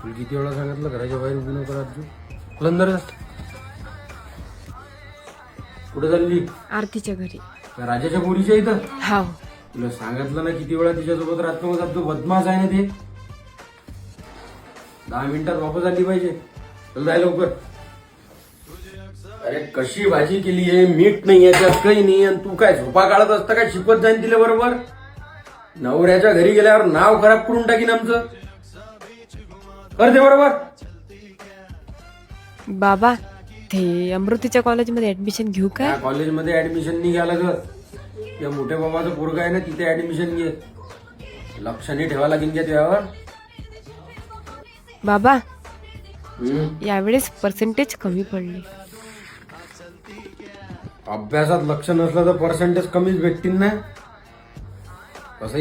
तुला किती वेळा सांगितलं घराच्या बाहेर उभी नको राजू. अंदर कुठे चालली? आरतीच्या घरी. त्या राजाच्या पोरीच्या इथं? हाव. तुला सांगितलं ना किती वेळा तिच्यासोबत राहतो. मग तो बदमाश आहे ना ते. 10 मिनिटात वापस आली पाहिजे. चल जाय लवकर. अरे कशी भाजी केली आहे, मीठ नाही याच्यात, काही नाही. आणि तू काय झोपा काढत असता काय? शिकवत जाईन तिला बरोबर. नवऱ्याच्या घरी गेल्यावर नाव खराब करून टाकीन आमचं. करते बरोबर. बाबा ते अमृतीच्या कॉलेजमध्ये ऍडमिशन घेऊ काय? त्या कॉलेजमध्ये ऍडमिशन नाही घ्या लागत. या मोठ्या बाबाचं पोरगा आहे ना, तिथे ऍडमिशन घे. लक्ष नाही ठेवा लागेल का त्यावर. बाबा यावेळेस पर्सेंटेज कमी पडले. अभ्यासात लक्ष नसलं तर पर्सेंटेज कमीच भेटतील ना. कसं